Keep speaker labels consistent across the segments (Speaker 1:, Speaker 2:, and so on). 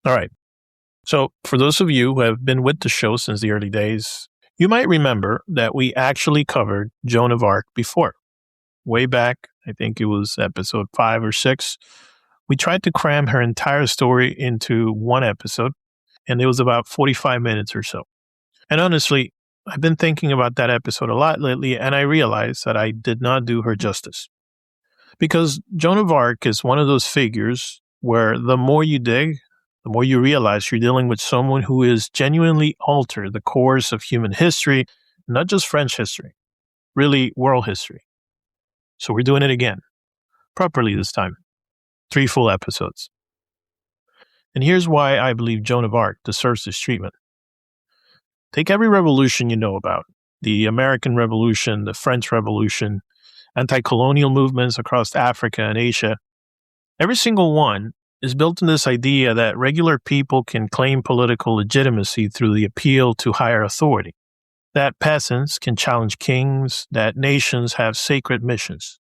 Speaker 1: All right. So, for those of you who have been with the show since the early days, you might remember that we actually covered Joan of Arc before. Way back, I think it was episode 5 or 6. We tried to cram her entire story into one episode, and it was about 45 minutes or so. And honestly, I've been thinking about that episode a lot lately, and I realized that I did not do her justice. Because Joan of Arc is one of those figures where the more you dig, the more you realize you're dealing with someone who has genuinely altered the course of human history, not just French history, really world history. So we're doing it again, properly this time. 3 full episodes. And here's why I believe Joan of Arc deserves this treatment. Take every revolution you know about, the American Revolution, the French Revolution, anti-colonial movements across Africa and Asia. Every single one is built on this idea that regular people can claim political legitimacy through the appeal to higher authority, that peasants can challenge kings, that nations have sacred missions,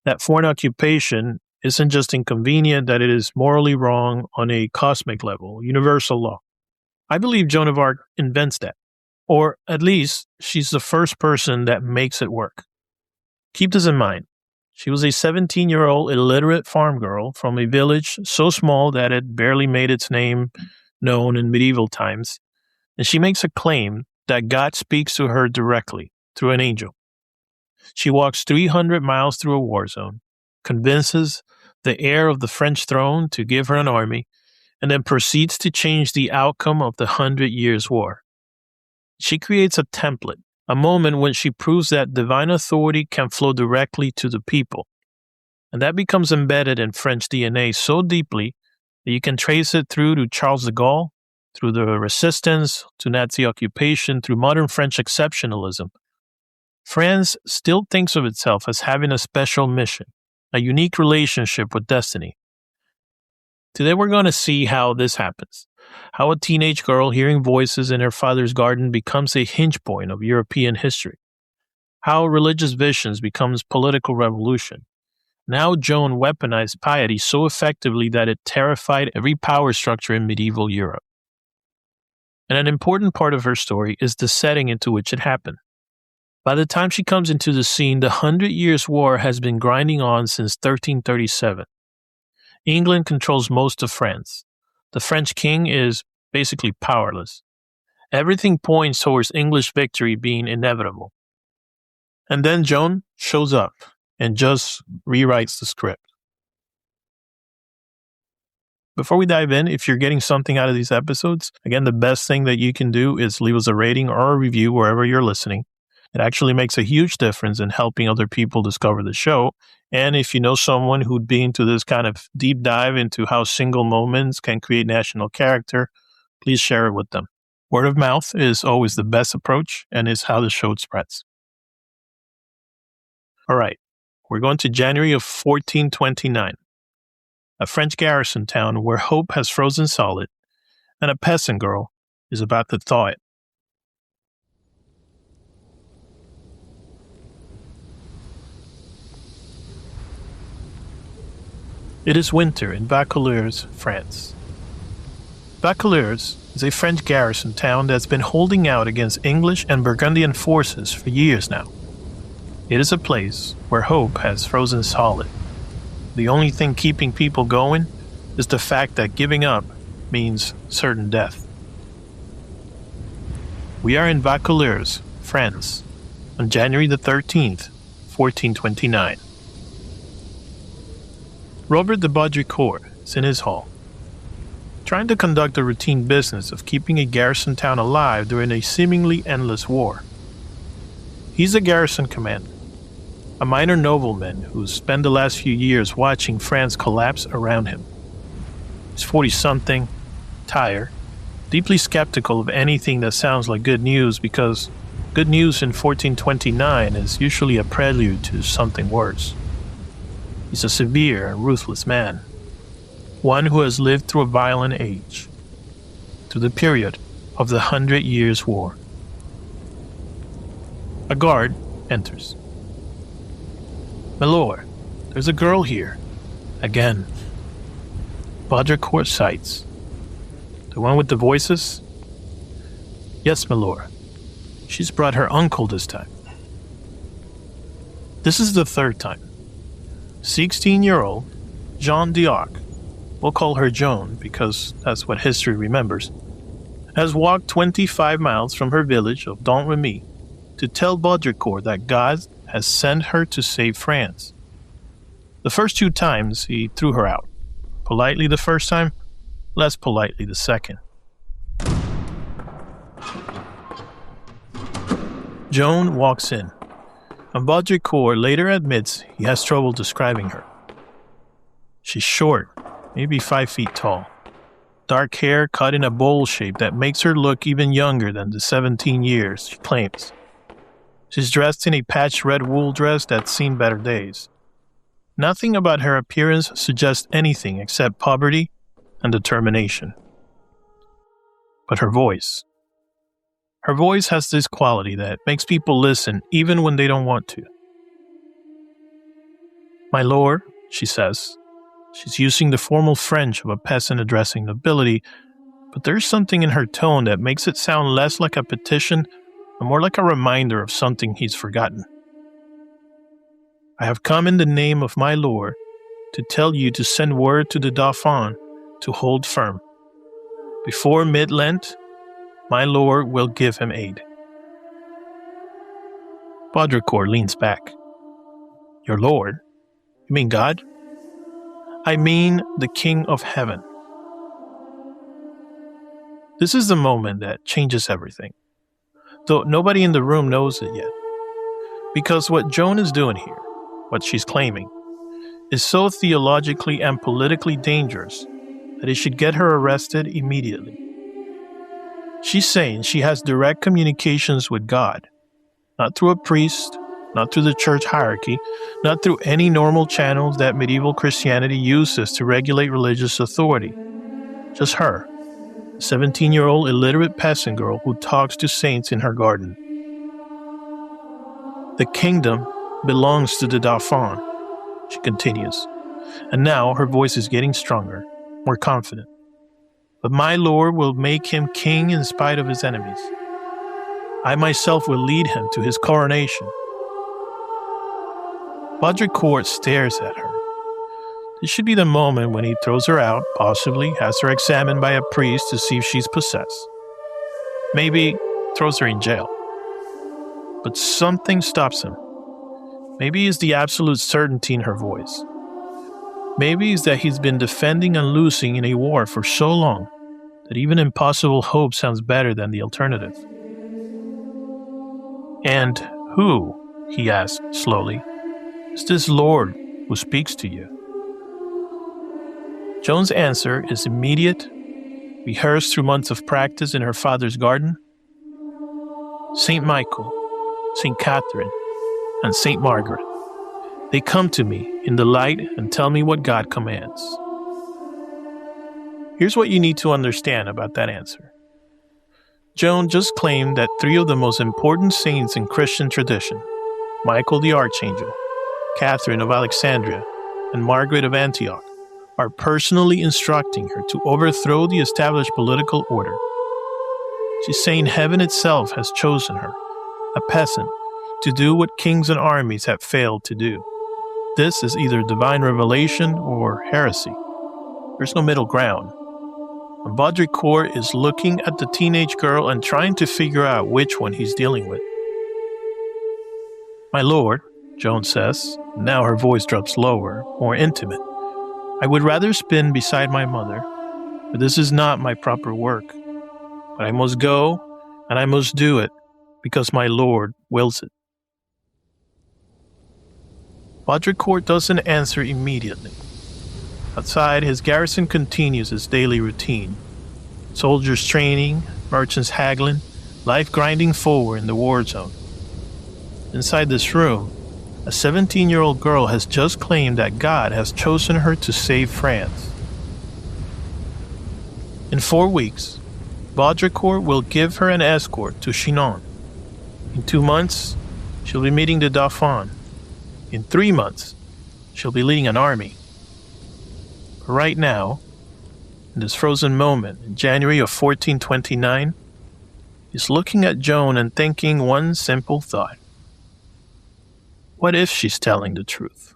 Speaker 1: that foreign occupation isn't just inconvenient, that it is morally wrong on a cosmic level, universal law. I believe Joan of Arc invents that, or at least she's the first person that makes it work. Keep this in mind. She was a 17-year-old illiterate farm girl from a village so small that it barely made its name known in medieval times, and she makes a claim that God speaks to her directly through an angel. She walks 300 miles through a war zone, convinces the heir of the French throne to give her an army, and then proceeds to change the outcome of the 100 Years' War. She creates a template, a moment when she proves that divine authority can flow directly to the people. And that becomes embedded in French DNA so deeply that you can trace it through to Charles de Gaulle, through the resistance, to Nazi occupation, through modern French exceptionalism. France still thinks of itself as having a special mission, a unique relationship with destiny. Today we're going to see how this happens, how a teenage girl hearing voices in her father's garden becomes a hinge point of European history, how religious visions becomes political revolution, and how Joan weaponized piety so effectively that it terrified every power structure in medieval Europe. And an important part of her story is the setting into which it happened. By the time she comes into the scene, the 100 Years' War has been grinding on since 1337. England controls most of France. The French king is basically powerless. Everything points towards English victory being inevitable. And then Joan shows up and just rewrites the script. Before we dive in, if you're getting something out of these episodes, again, the best thing that you can do is leave us a rating or a review wherever you're listening. It actually makes a huge difference in helping other people discover the show. And if you know someone who'd be into this kind of deep dive into how single moments can create national character, please share it with them. Word of mouth is always the best approach and is how the show spreads. All right, we're going to January of 1429, a French garrison town where hope has frozen solid and a peasant girl is about to thaw it. It is winter in Vaucouleurs, France. Vaucouleurs is a French garrison town that's been holding out against English and Burgundian forces for years now. It is a place where hope has frozen solid. The only thing keeping people going is the fact that giving up means certain death. We are in Vaucouleurs, France, on January the 13th, 1429. Robert de Baudricourt is in his hall, trying to conduct the routine business of keeping a garrison town alive during a seemingly endless war. He's a garrison commander, a minor nobleman who's spent the last few years watching France collapse around him. He's 40-something, tired, deeply skeptical of anything that sounds like good news because good news in 1429 is usually a prelude to something worse. He's a severe and ruthless man, one who has lived through a violent age, through the period of the 100 Years' War. A guard enters. "My lord, there's a girl here." Again. Baudricourt sighs. The one with the voices? Yes, my lord. She's brought her uncle this time. This is the third time. 16-year-old Joan of Arc, we'll call her Joan because that's what history remembers, has walked 25 miles from her village of Dauphin to tell Baudricourt that God has sent her to save France. The first 2 times he threw her out. Politely the first time, less politely the second. Joan walks in, and Baudricourt later admits he has trouble describing her. She's short, maybe 5 feet tall. Dark hair cut in a bowl shape that makes her look even younger than the 17 years she claims. She's dressed in a patched red wool dress that's seen better days. Nothing about her appearance suggests anything except poverty and determination. But her voice. Her voice has this quality that makes people listen even when they don't want to. My lord, she says. She's using the formal French of a peasant addressing nobility, but there's something in her tone that makes it sound less like a petition and more like a reminder of something he's forgotten. I have come in the name of my lord to tell you to send word to the Dauphin to hold firm. Before mid-Lent, my lord will give him aid. Baudricourt leans back. Your lord? You mean God? I mean the King of Heaven. This is the moment that changes everything, though nobody in the room knows it yet. Because what Joan is doing here, what she's claiming, is so theologically and politically dangerous that it should get her arrested immediately. She's saying she has direct communications with God, not through a priest, not through the church hierarchy, not through any normal channels that medieval Christianity uses to regulate religious authority. Just her, a 17-year-old illiterate peasant girl who talks to saints in her garden. The kingdom belongs to the Dauphin, she continues, and now her voice is getting stronger, more confident. But my lord will make him king in spite of his enemies. I myself will lead him to his coronation. Baudricourt stares at her. This should be the moment when he throws her out, possibly has her examined by a priest to see if she's possessed. Maybe throws her in jail. But something stops him. Maybe it's the absolute certainty in her voice. Maybe it's that he's been defending and losing in a war for so long that even impossible hope sounds better than the alternative. And who, he asks slowly, is this Lord who speaks to you? Joan's answer is immediate, rehearsed through months of practice in her father's garden. Saint Michael, Saint Catherine, and Saint Margaret. They come to me in the light and tell me what God commands. Here's what you need to understand about that answer. Joan just claimed that 3 of the most important saints in Christian tradition, Michael the Archangel, Catherine of Alexandria, and Margaret of Antioch, are personally instructing her to overthrow the established political order. She's saying heaven itself has chosen her, a peasant, to do what kings and armies have failed to do. This is either divine revelation or heresy. There's no middle ground. And Baudricourt is looking at the teenage girl and trying to figure out which one he's dealing with. My lord, Joan says, now her voice drops lower, more intimate. I would rather spin beside my mother, but this is not my proper work. But I must go, and I must do it, because my lord wills it. Baudricourt doesn't answer immediately. Outside, his garrison continues its daily routine. Soldiers training, merchants haggling, life grinding forward in the war zone. Inside this room, a 17-year-old girl has just claimed that God has chosen her to save France. In 4 weeks, Baudricourt will give her an escort to Chinon. In 2 months, she'll be meeting the Dauphin. In 3 months, she'll be leading an army. But right now, in this frozen moment in January of 1429, is looking at Joan and thinking one simple thought. What if she's telling the truth?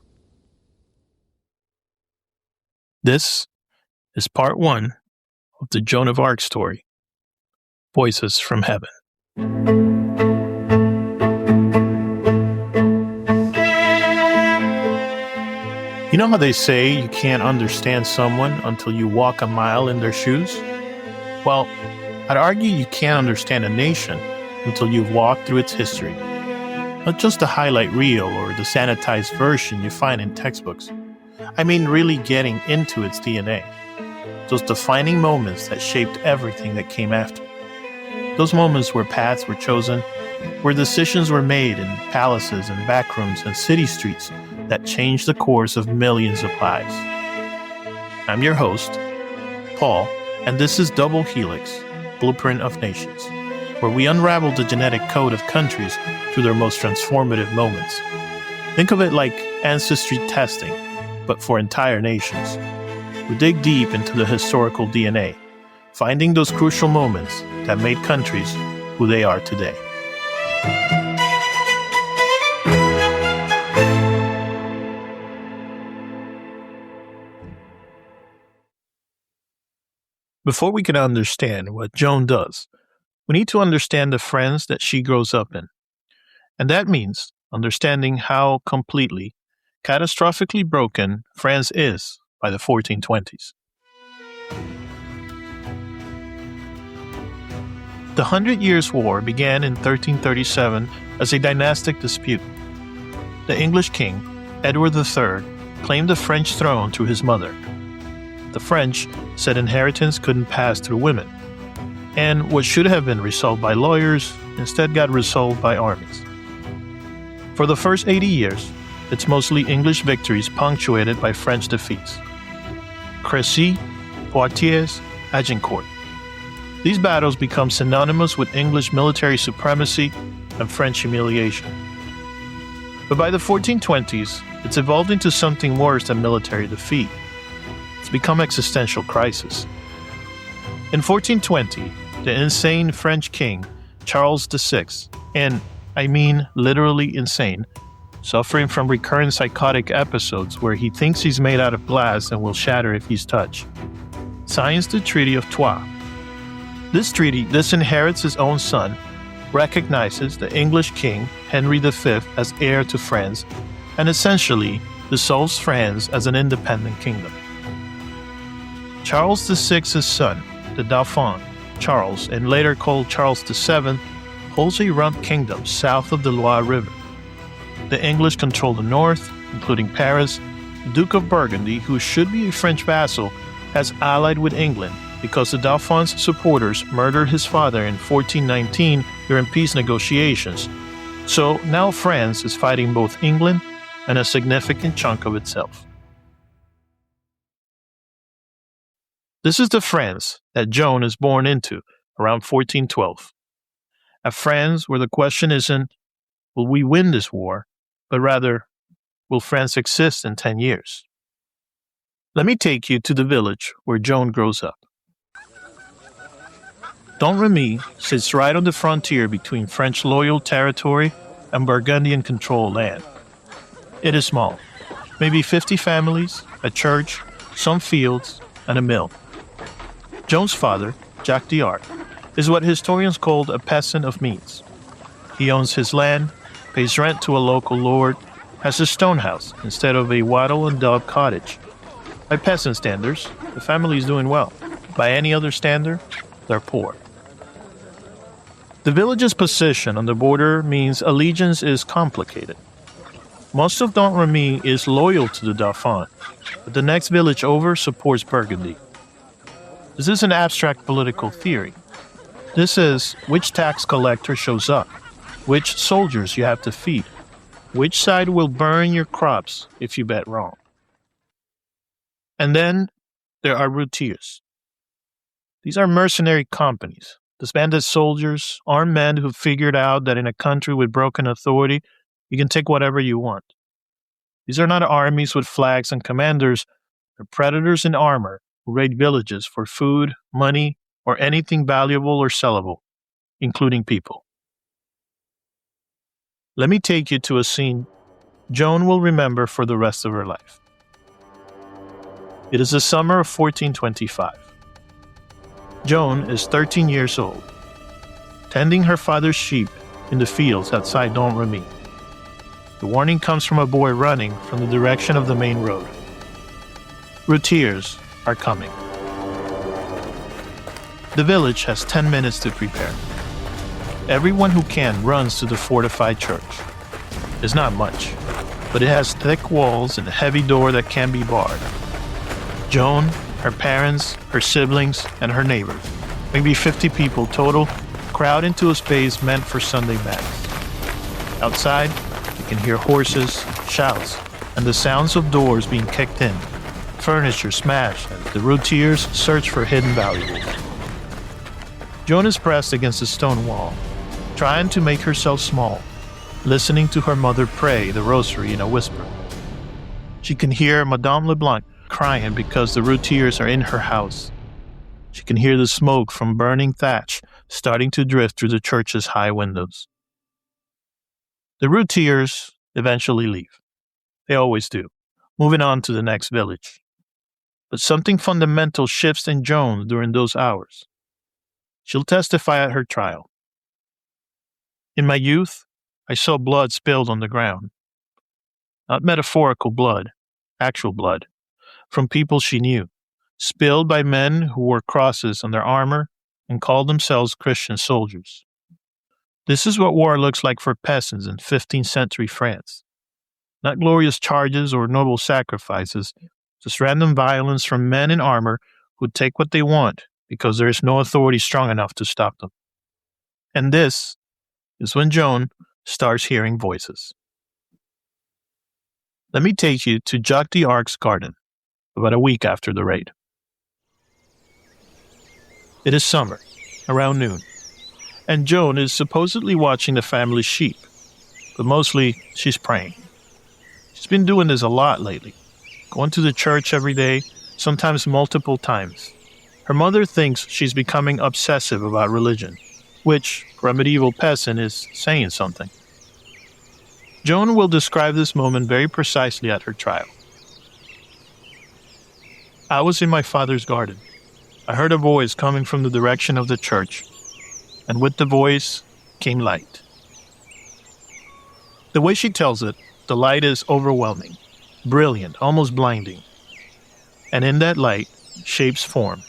Speaker 1: This is part 1 of the Joan of Arc story, Voices from Heaven. You know how they say you can't understand someone until you walk a mile in their shoes? Well, I'd argue you can't understand a nation until you've walked through its history. Not just the highlight reel or the sanitized version you find in textbooks. I mean really getting into its DNA. Those defining moments that shaped everything that came after. Those moments where paths were chosen, where decisions were made in palaces and backrooms and city streets that changed the course of millions of lives. I'm your host, Paul, and this is Double Helix, Blueprint of Nations, where we unravel the genetic code of countries through their most transformative moments. Think of it like ancestry testing, but for entire nations. We dig deep into the historical DNA, finding those crucial moments that made countries who they are today. Before we can understand what Joan does, we need to understand the France that she grows up in. And that means understanding how completely, catastrophically broken France is by the 1420s. The 100 Years' War began in 1337 as a dynastic dispute. The English king, Edward III, claimed the French throne through his mother. The French said inheritance couldn't pass through women, and what should have been resolved by lawyers instead got resolved by armies. For the first 80 years, it's mostly English victories punctuated by French defeats. Crécy, Poitiers, Agincourt. These battles become synonymous with English military supremacy and French humiliation. But by the 1420s, it's evolved into something worse than military defeat. It's become existential crisis. In 1420, the insane French king, Charles VI, and I mean literally insane, suffering from recurrent psychotic episodes where he thinks he's made out of glass and will shatter if he's touched, signs the Treaty of Troyes. This treaty disinherits his own son, recognizes the English king, Henry V, as heir to France, and essentially dissolves France as an independent kingdom. Charles VI's son, the Dauphin, Charles, and later called Charles VII, holds a rump kingdom south of the Loire River. The English control the north, including Paris. The Duke of Burgundy, who should be a French vassal, has allied with England because the Dauphin's supporters murdered his father in 1419 during peace negotiations. So now France is fighting both England and a significant chunk of itself. This is the France that Joan is born into around 1412. A France where the question isn't, will we win this war, but rather, will France exist in 10 years? Let me take you to the village where Joan grows up. Domremy sits right on the frontier between French loyal territory and Burgundian controlled land. It is small, maybe 50 families, a church, some fields, and a mill. Joan's father, Jacques d'Arc, is what historians called a peasant of means. He owns his land, pays rent to a local lord, has a stone house instead of a wattle and daub cottage. By peasant standards, the family is doing well. By any other standard, they're poor. The village's position on the border means allegiance is complicated. Most of Domremy is loyal to the Dauphin, but the next village over supports Burgundy. This is an abstract political theory. This is which tax collector shows up, which soldiers you have to feed, which side will burn your crops if you bet wrong. And then there are routiers. These are mercenary companies, disbanded soldiers, armed men who figured out that in a country with broken authority, you can take whatever you want. These are not armies with flags and commanders, they're predators in armor who raid villages for food, money, or anything valuable or sellable, including people. Let me take you to a scene Joan will remember for the rest of her life. It is the summer of 1425. Joan is 13 years old, tending her father's sheep in the fields outside Dauphin. The warning comes from a boy running from the direction of the main road. Routiers are coming. The village has 10 minutes to prepare. Everyone who can runs to the fortified church. It's not much, but it has thick walls and a heavy door that can be barred. Joan, her parents, her siblings, and her neighbors, maybe 50 people total, crowd into a space meant for Sunday Mass. Outside, you can hear horses, shouts, and the sounds of doors being kicked in, furniture smashed as the routiers search for hidden valuables. Joan is pressed against a stone wall, trying to make herself small, listening to her mother pray the rosary in a whisper. She can hear Madame Leblanc crying because the routiers are in her house. She can hear the smoke from burning thatch starting to drift through the church's high windows. The routiers eventually leave. They always do, moving on to the next village. But something fundamental shifts in Joan during those hours. She'll testify at her trial. In my youth, I saw blood spilled on the ground. Not metaphorical blood, actual blood, from people she knew, spilled by men who wore crosses on their armor and called themselves Christian soldiers. This is what war looks like for peasants in 15th century France. Not glorious charges or noble sacrifices, just random violence from men in armor who take what they want because there is no authority strong enough to stop them. And this is when Joan starts hearing voices. Let me take you to Joan of Arc's garden, about a week after the raid. It is summer, around noon, and Joan is supposedly watching the family sheep, but mostly she's praying. She's been doing this a lot lately, going to the church every day, sometimes multiple times. Her mother thinks she's becoming obsessive about religion, which, for a medieval peasant, is saying something. Joan will describe this moment very precisely at her trial. I was in my father's garden. I heard a voice coming from the direction of the church, and with the voice came light. The way she tells it, the light is overwhelming, brilliant, almost blinding. And in that light, shapes form.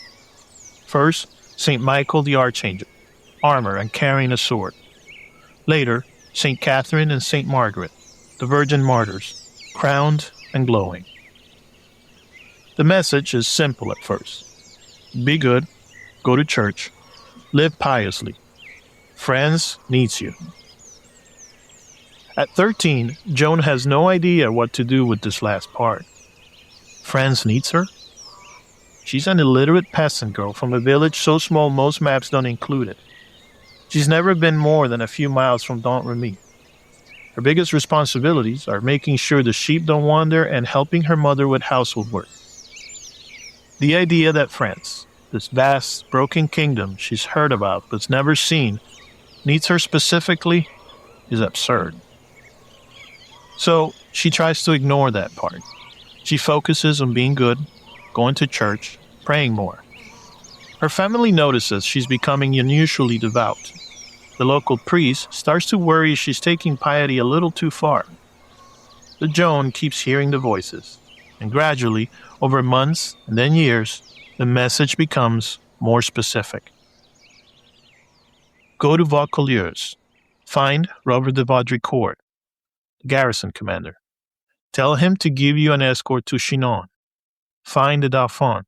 Speaker 1: First, St. Michael the Archangel, armor and carrying a sword. Later, St. Catherine and St. Margaret, the Virgin Martyrs, crowned and glowing. The message is simple at first. Be good, go to church, live piously. Friends needs you. At 13, Joan has no idea what to do with this last part. Friends needs her? She's an illiterate peasant girl from a village so small most maps don't include it. She's never been more than a few miles from Dauphin. Her biggest responsibilities are making sure the sheep don't wander and helping her mother with household work. The idea that France, this vast, broken kingdom she's heard about but's never seen, needs her specifically is absurd. So she tries to ignore that part. She focuses on being good, going to church, praying more. Her family notices she's becoming unusually devout. The local priest starts to worry she's taking piety a little too far. But Joan keeps hearing the voices, and gradually, over months and then years, the message becomes more specific. Go to Vaucouleurs. Find Robert de Vaudricourt, the garrison commander. Tell him to give you an escort to Chinon. Find the Dauphin.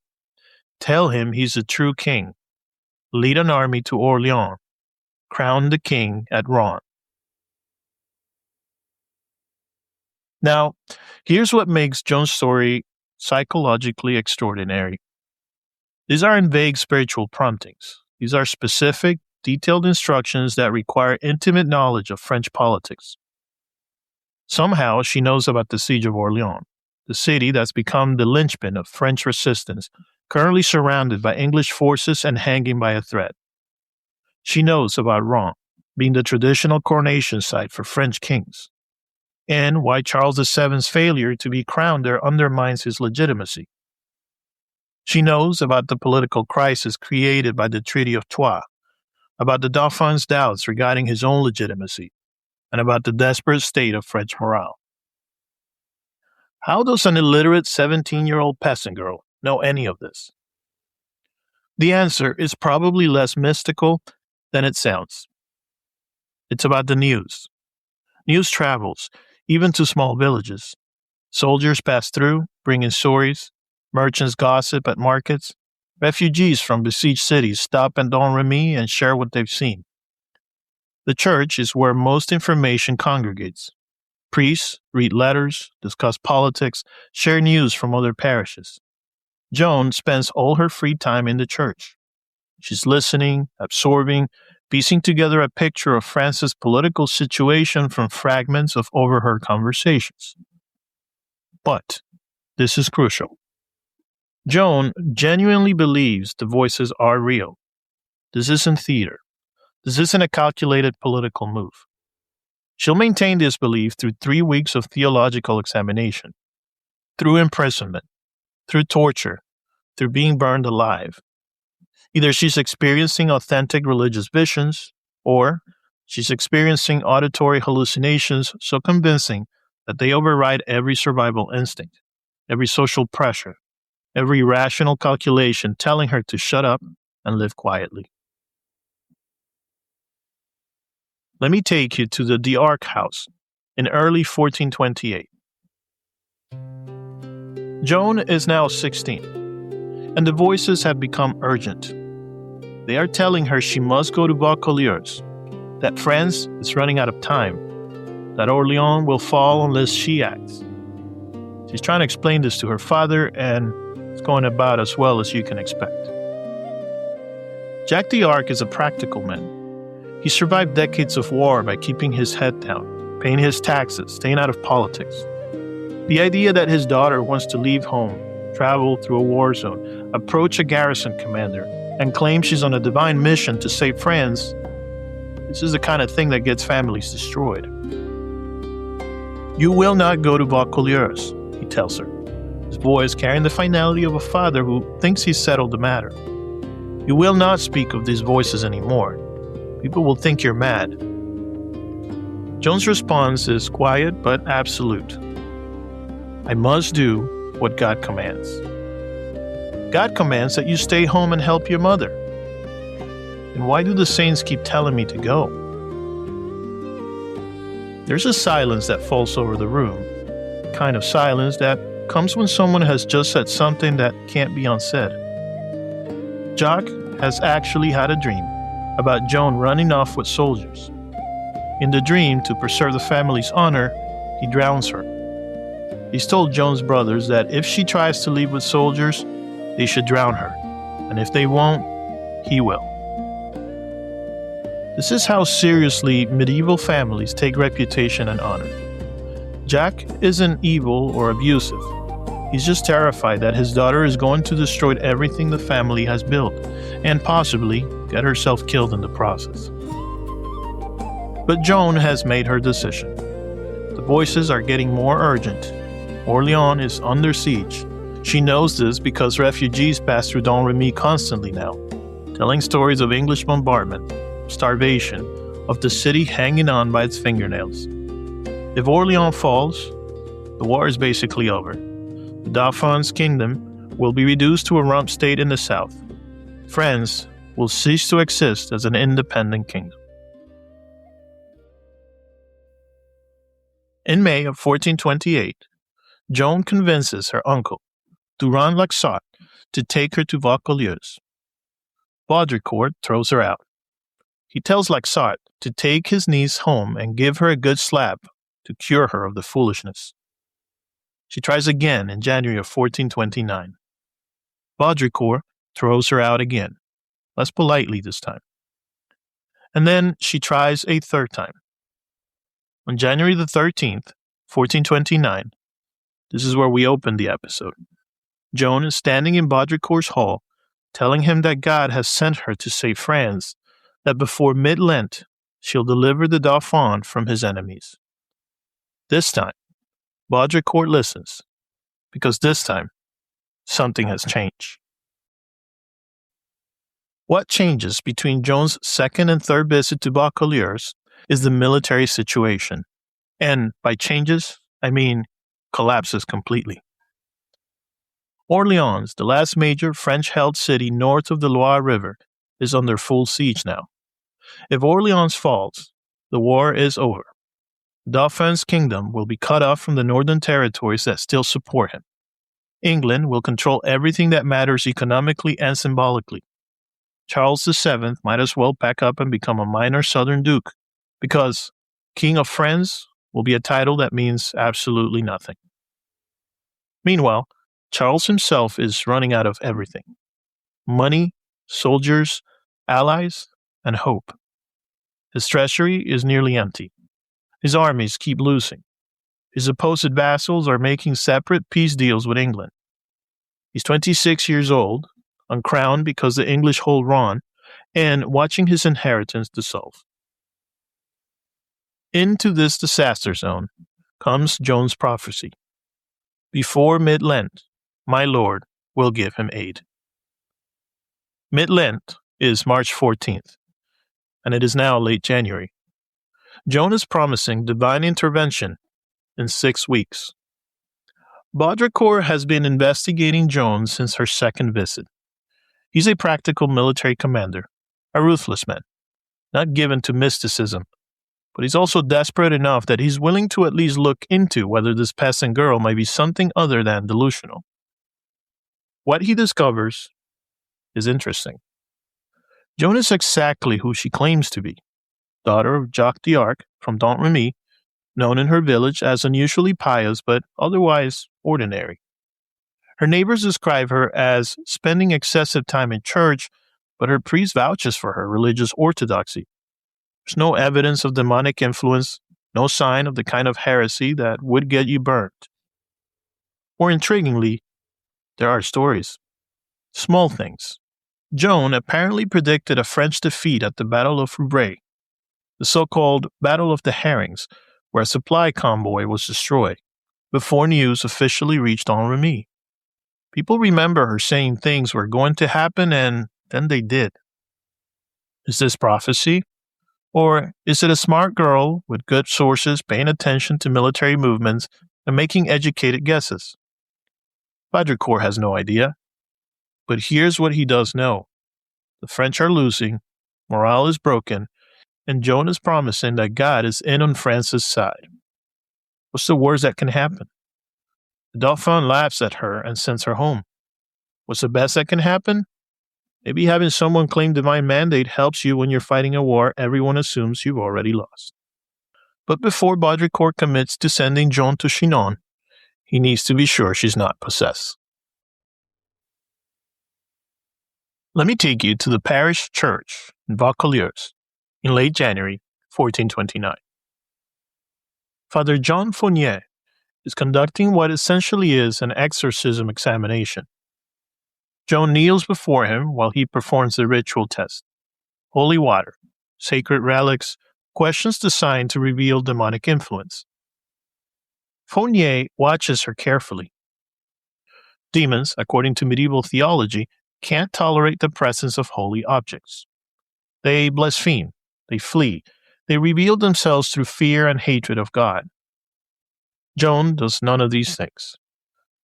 Speaker 1: Tell him he's a true king. Lead an army to Orléans. Crown the king at Rouen. Now, here's what makes Joan's story psychologically extraordinary. These aren't vague spiritual promptings. These are specific, detailed instructions that require intimate knowledge of French politics. Somehow, she knows about the siege of Orléans, the city that's become the linchpin of French resistance, currently surrounded by English forces and hanging by a thread. She knows about Rouen, being the traditional coronation site for French kings, and why Charles VII's failure to be crowned there undermines his legitimacy. She knows about the political crisis created by the Treaty of Troyes, about the Dauphin's doubts regarding his own legitimacy, and about the desperate state of French morale. How does an illiterate 17-year-old peasant girl know any of this? The answer is probably less mystical than it sounds. It's about the news. News travels, even to small villages. Soldiers pass through, bringing stories. Merchants gossip at markets. Refugees from besieged cities stop at Domremy and share what they've seen. The church is where most information congregates. Priests read letters, discuss politics, share news from other parishes. Joan spends all her free time in the church. She's listening, absorbing, piecing together a picture of France's political situation from fragments of overheard conversations. But this is crucial. Joan genuinely believes the voices are real. This isn't theater. This isn't a calculated political move. She'll maintain this belief through 3 weeks of theological examination, through imprisonment, through torture, through being burned alive. Either she's experiencing authentic religious visions, or she's experiencing auditory hallucinations so convincing that they override every survival instinct, every social pressure, every rational calculation telling her to shut up and live quietly. Let me take you to the Arc house in early 1428. Joan is now 16, and the voices have become urgent. They are telling her she must go to Vaucouleurs, that France is running out of time, that Orleans will fall unless she acts. She's trying to explain this to her father, and it's going about as well as you can expect. Jack d'Arc is a practical man. He survived decades of war by keeping his head down, paying his taxes, staying out of politics. The idea that his daughter wants to leave home, travel through a war zone, approach a garrison commander, and claim she's on a divine mission to save France, this is the kind of thing that gets families destroyed. You will not go to Vaucouleurs, he tells her, his voice carrying the finality of a father who thinks he's settled the matter. You will not speak of these voices anymore. People will think you're mad. Joan's response is quiet but absolute. I must do what God commands. God commands that you stay home and help your mother. And why do the saints keep telling me to go? There's a silence that falls over the room, a kind of silence that comes when someone has just said something that can't be unsaid. Jacques has actually had a dream about Joan running off with soldiers. In the dream, to preserve the family's honor, he drowns her. He's told Joan's brothers that if she tries to leave with soldiers, they should drown her, and if they won't, he will. This is how seriously medieval families take reputation and honor. Jack isn't evil or abusive. He's just terrified that his daughter is going to destroy everything the family has built, and possibly get herself killed in the process. But Joan has made her decision. The voices are getting more urgent. Orleans is under siege. She knows this because refugees pass through Domremy constantly now, telling stories of English bombardment, starvation, of the city hanging on by its fingernails. If Orleans falls, the war is basically over. The Dauphin's kingdom will be reduced to a rump state in the south. France will cease to exist as an independent kingdom. In May of 1428, Joan convinces her uncle, Durand Laxart, to take her to Vaucouleurs. Baudricourt throws her out. He tells Laxart to take his niece home and give her a good slap to cure her of the foolishness. She tries again in January of 1429. Baudricourt throws her out again, less politely this time. And then she tries a third time. On January the 13th, 1429, this is where we open the episode. Joan is standing in Baudricourt's hall, telling him that God has sent her to save France, that before mid-Lent she'll deliver the Dauphin from his enemies. This time, Baudricourt listens, because this time, something has changed. What changes between Joan's second and third visit to Vaucouleurs is the military situation, and by changes, I mean collapses completely. Orléans, the last major French-held city north of the Loire River, is under full siege now. If Orléans falls, the war is over. Dauphin's kingdom will be cut off from the northern territories that still support him. England will control everything that matters economically and symbolically. Charles VII might as well pack up and become a minor southern duke, because King of France will be a title that means absolutely nothing. Meanwhile, Charles himself is running out of everything: money, soldiers, allies, and hope. His treasury is nearly empty. His armies keep losing. His supposed vassals are making separate peace deals with England. He's 26 years old, uncrowned because the English hold Rouen, and watching his inheritance dissolve. Into this disaster zone comes Joan's prophecy. Before mid-Lent, my Lord will give him aid. Mid-Lent is March 14th, and it is now late January. Joan is promising divine intervention in 6 weeks. Baudricourt has been investigating Joan since her second visit. He's a practical military commander, a ruthless man, not given to mysticism, but he's also desperate enough that he's willing to at least look into whether this peasant girl might be something other than delusional. What he discovers is interesting. Joan is exactly who she claims to be, daughter of Joan d'Arc from Dauphin, known in her village as unusually pious but otherwise ordinary. Her neighbors describe her as spending excessive time in church, but her priest vouches for her religious orthodoxy. There's no evidence of demonic influence, no sign of the kind of heresy that would get you burned. More intriguingly, there are stories. Small things. Joan apparently predicted a French defeat at the Battle of Roubaix, the so-called Battle of the Herrings, where a supply convoy was destroyed, before news officially reached Henri. People remember her saying things were going to happen, and then they did. Is this prophecy? Or is it a smart girl with good sources paying attention to military movements and making educated guesses? Baudricourt has no idea. But here's what he does know. The French are losing, morale is broken, and Joan is promising that God is in on France's side. What's the worst that can happen? The Dauphin laughs at her and sends her home. What's the best that can happen? Maybe having someone claim divine mandate helps you when you're fighting a war everyone assumes you've already lost. But before Baudricourt commits to sending Joan to Chinon, he needs to be sure she's not possessed. Let me take you to the parish church in Vaucouleurs in late January 1429. Father Jean Fournier is conducting what essentially is an exorcism examination. Joan kneels before him while he performs the ritual test. Holy water, sacred relics, questions designed to reveal demonic influence. Fournier watches her carefully. Demons, according to medieval theology, can't tolerate the presence of holy objects. They blaspheme, they flee, they reveal themselves through fear and hatred of God. Joan does none of these things.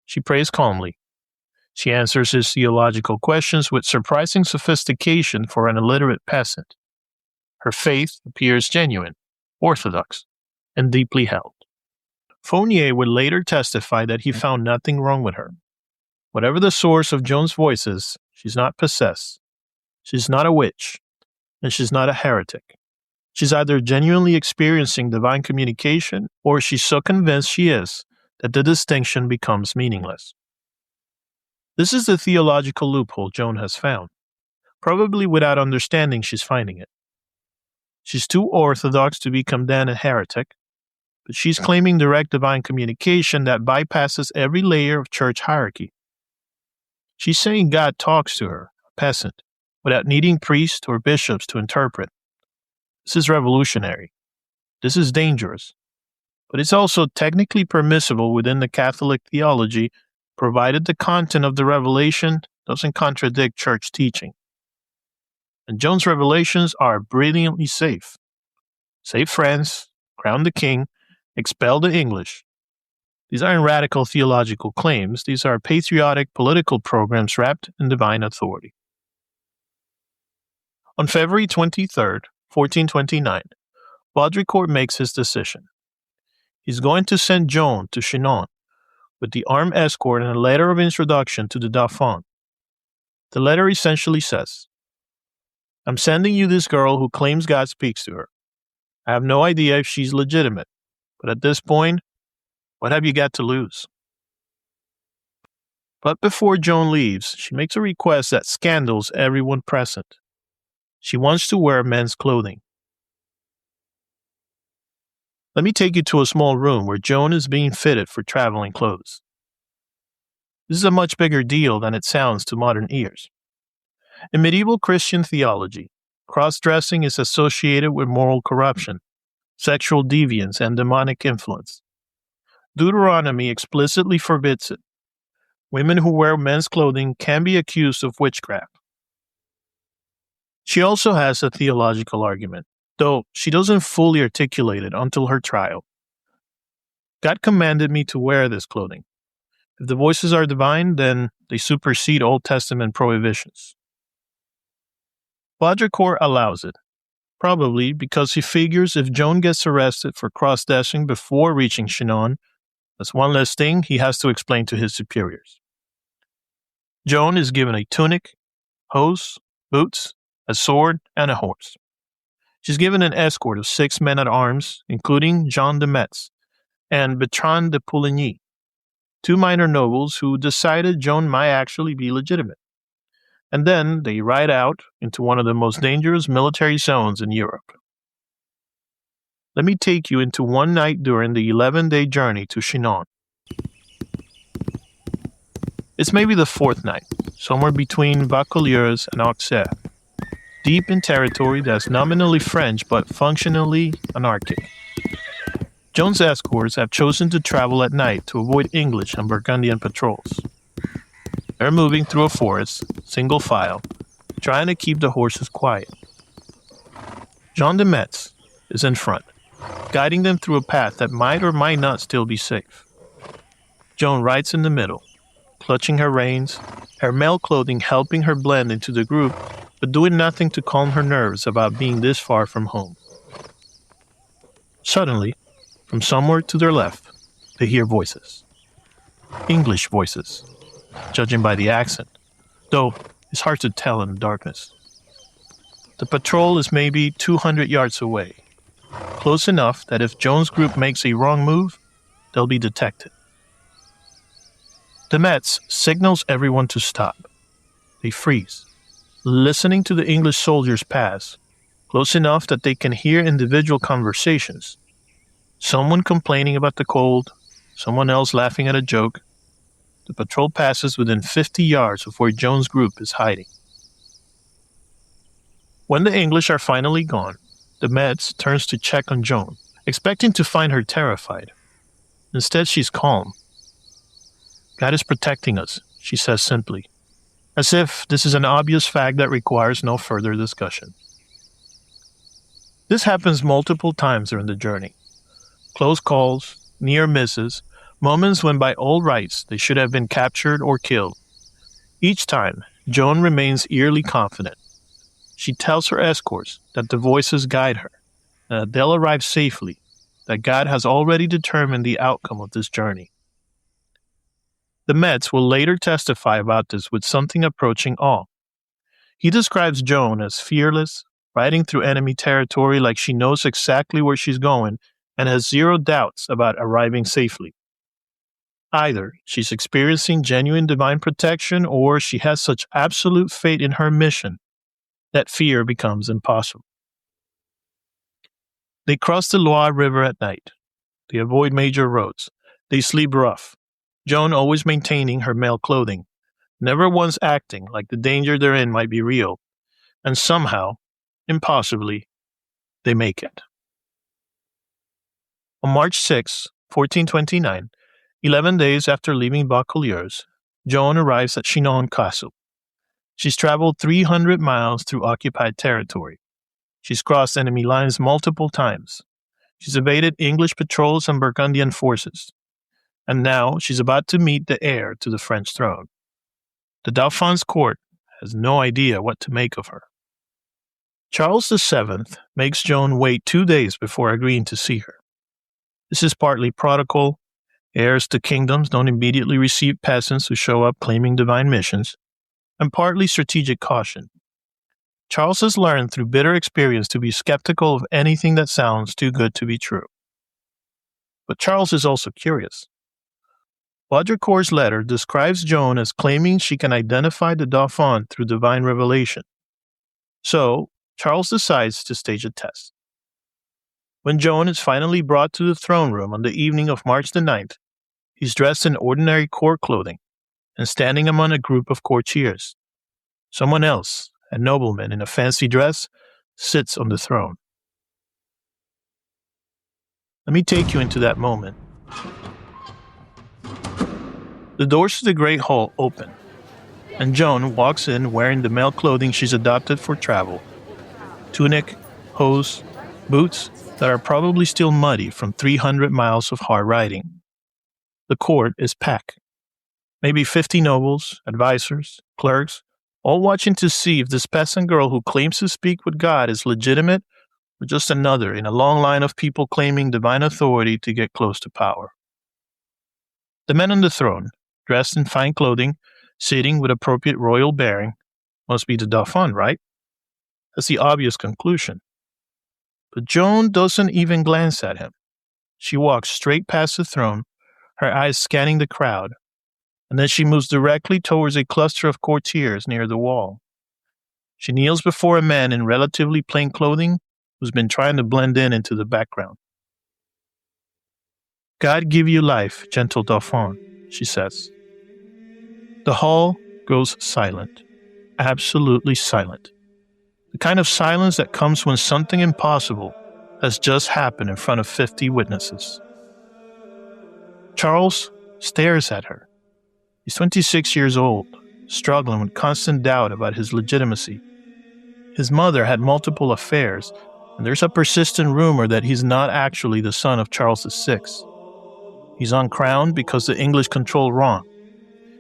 Speaker 1: She prays calmly. She answers his theological questions with surprising sophistication for an illiterate peasant. Her faith appears genuine, orthodox, and deeply held. Fournier would later testify that he found nothing wrong with her. Whatever the source of Joan's voices, she's not possessed. She's not a witch, and she's not a heretic. She's either genuinely experiencing divine communication, or she's so convinced she is that the distinction becomes meaningless. This is the theological loophole Joan has found, probably without understanding she's finding it. She's too orthodox to become then a heretic, but she's claiming direct divine communication that bypasses every layer of church hierarchy. She's saying God talks to her, a peasant, without needing priests or bishops to interpret. This is revolutionary. This is dangerous. But it's also technically permissible within the Catholic theology, provided the content of the revelation doesn't contradict church teaching. And Joan's revelations are brilliantly safe. Save France, crown the king, expel the English. These aren't radical theological claims. These are patriotic political programs wrapped in divine authority. On February 23rd, 1429, Baudricourt makes his decision. He's going to send Joan to Chinon with the armed escort and a letter of introduction to the Dauphin. The letter essentially says, I'm sending you this girl who claims God speaks to her. I have no idea if she's legitimate, but at this point, what have you got to lose? But before Joan leaves, she makes a request that scandals everyone present. She wants to wear men's clothing. Let me take you to a small room where Joan is being fitted for traveling clothes. This is a much bigger deal than it sounds to modern ears. In medieval Christian theology, cross-dressing is associated with moral corruption, sexual deviance, and demonic influence. Deuteronomy explicitly forbids it. Women who wear men's clothing can be accused of witchcraft. She also has a theological argument, though she doesn't fully articulate it until her trial. God commanded me to wear this clothing. If the voices are divine, then they supersede Old Testament prohibitions. Baudricourt allows it, probably because he figures if Joan gets arrested for cross-dressing before reaching Chinon, that's one less thing he has to explain to his superiors. Joan is given a tunic, hose, boots, a sword, and a horse. She's given an escort of 6 men-at-arms, including Jean de Metz and Bertrand de Poulengy, 2 minor nobles who decided Joan might actually be legitimate. And then they ride out into one of the most dangerous military zones in Europe. Let me take you into one night during the 11-day journey to Chinon. It's maybe the 4th night, somewhere between Vaucouleurs and Auxerre, deep in territory that's nominally French but functionally anarchic. Joan's escorts have chosen to travel at night to avoid English and Burgundian patrols. They're moving through a forest, single file, trying to keep the horses quiet. Jean de Metz is in front, guiding them through a path that might or might not still be safe. Joan rides in the middle, clutching her reins, her male clothing helping her blend into the group, but doing nothing to calm her nerves about being this far from home. Suddenly, from somewhere to their left, they hear voices. English voices, judging by the accent, though it's hard to tell in the darkness. The patrol is maybe 200 yards away, close enough that if Joan's group makes a wrong move, they'll be detected. De Metz signals everyone to stop. They freeze, listening to the English soldiers pass, close enough that they can hear individual conversations. Someone complaining about the cold, someone else laughing at a joke. The patrol passes within 50 yards of where Joan's group is hiding. When the English are finally gone, de Metz turns to check on Joan, expecting to find her terrified. Instead, she's calm. God is protecting us, she says simply, as if this is an obvious fact that requires no further discussion. This happens multiple times during the journey. Close calls, near misses, moments when by all rights they should have been captured or killed. Each time, Joan remains eerily confident. She tells her escorts that the voices guide her, and that they'll arrive safely, that God has already determined the outcome of this journey. De Metz will later testify about this with something approaching awe. He describes Joan as fearless, riding through enemy territory like she knows exactly where she's going and has zero doubts about arriving safely. Either she's experiencing genuine divine protection or she has such absolute faith in her mission that fear becomes impossible. They cross the Loire River at night. They avoid major roads. They sleep rough, Joan always maintaining her male clothing, never once acting like the danger they're in might be real, and somehow, impossibly, they make it. On March 6, 1429, 11 days after leaving Vaucouleurs, Joan arrives at Chinon Castle. She's traveled 300 miles through occupied territory. She's crossed enemy lines multiple times. She's evaded English patrols and Burgundian forces. And now she's about to meet the heir to the French throne. The Dauphin's court has no idea what to make of her. Charles VII makes Joan wait 2 days before agreeing to see her. This is partly protocol. Heirs to kingdoms don't immediately receive peasants who show up claiming divine missions, and partly strategic caution. Charles has learned through bitter experience to be skeptical of anything that sounds too good to be true. But Charles is also curious. Baudricourt's letter describes Joan as claiming she can identify the Dauphin through divine revelation. So, Charles decides to stage a test. When Joan is finally brought to the throne room on the evening of March the 9th, he's dressed in ordinary court clothing and standing among a group of courtiers. Someone else, a nobleman in a fancy dress, sits on the throne. Let me take you into that moment. The doors to the Great Hall open, and Joan walks in wearing the male clothing she's adopted for travel. Tunic, hose, boots that are probably still muddy from 300 miles of hard riding. The court is packed. Maybe 50 nobles, advisors, clerks, all watching to see if this peasant girl who claims to speak with God is legitimate or just another in a long line of people claiming divine authority to get close to power. The men on the throne, dressed in fine clothing, sitting with appropriate royal bearing, must be the Dauphin, right? That's the obvious conclusion. But Joan doesn't even glance at him. She walks straight past the throne, her eyes scanning the crowd, and then she moves directly towards a cluster of courtiers near the wall. She kneels before a man in relatively plain clothing who's been trying to blend in into the background. God give you life, gentle Dauphin, she says. The hall goes silent, absolutely silent. The kind of silence that comes when something impossible has just happened in front of 50 witnesses. Charles stares at her. He's 26 years old, struggling with constant doubt about his legitimacy. His mother had multiple affairs, and there's a persistent rumor that he's not actually the son of Charles VI. He's uncrowned because the English control Rome.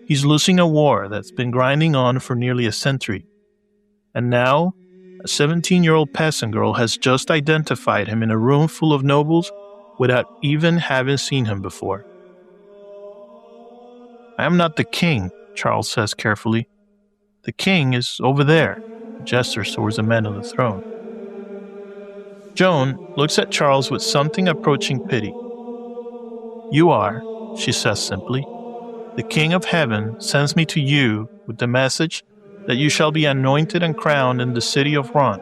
Speaker 1: He's losing a war that's been grinding on for nearly a century. And now, a 17-year-old peasant girl has just identified him in a room full of nobles without even having seen him before. I am not the king, Charles says carefully. The king is over there, gestures towards the man on the throne. Joan looks at Charles with something approaching pity. You are, she says simply. The King of Heaven sends me to you with the message that you shall be anointed and crowned in the city of Rome,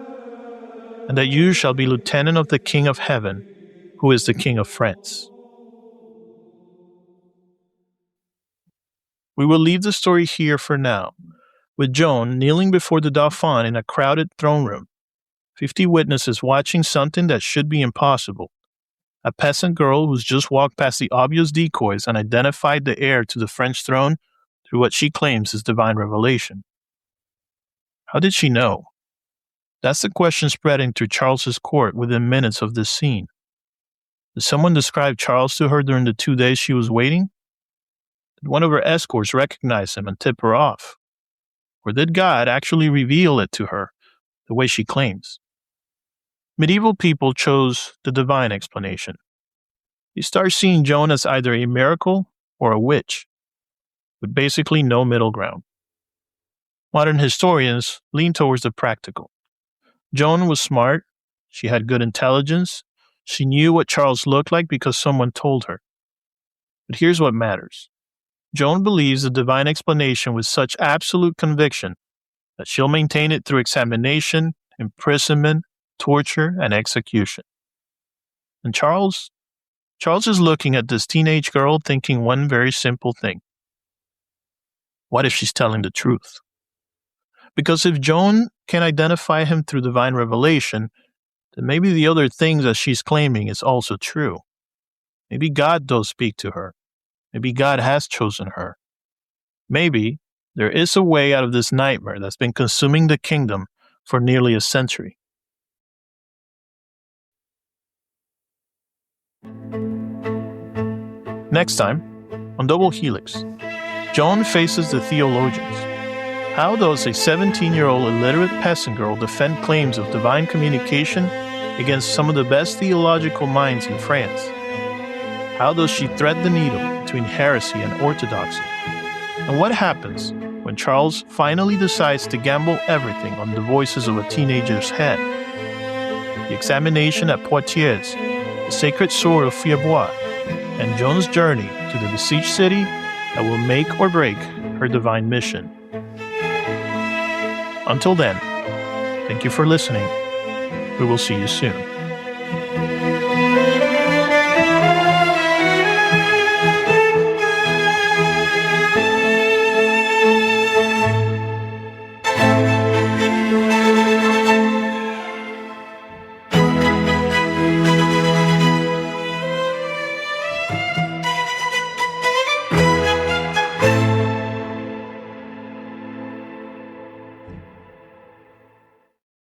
Speaker 1: and that you shall be lieutenant of the King of Heaven, who is the King of France. We will leave the story here for now, with Joan kneeling before the Dauphin in a crowded throne room, 50 witnesses watching something that should be impossible. A peasant girl who's just walked past the obvious decoys and identified the heir to the French throne through what she claims is divine revelation. How did she know? That's the question spreading through Charles's court within minutes of this scene. Did someone describe Charles to her during the 2 days she was waiting? Did one of her escorts recognize him and tip her off? Or did God actually reveal it to her the way she claims? Medieval people chose the divine explanation. You start seeing Joan as either a miracle or a witch, with basically no middle ground. Modern historians lean towards the practical. Joan was smart, she had good intelligence, she knew what Charles looked like because someone told her. But here's what matters. Joan believes the divine explanation with such absolute conviction that she'll maintain it through examination, imprisonment, torture, and execution. And Charles is looking at this teenage girl thinking one very simple thing. What if she's telling the truth? Because if Joan can identify him through divine revelation, then maybe the other things that she's claiming is also true. Maybe God does speak to her. Maybe God has chosen her. Maybe there is a way out of this nightmare that's been consuming the kingdom for nearly a century. Next time, on Double Helix, Joan faces the theologians. How does a 17-year-old illiterate peasant girl defend claims of divine communication against some of the best theological minds in France? How does she thread the needle between heresy and orthodoxy? And what happens when Charles finally decides to gamble everything on the voices of a teenager's head? The examination at Poitiers, the sacred sword of Fierbois, and Joan's journey to the besieged city that will make or break her divine mission. Until then, thank you for listening. We will see you soon.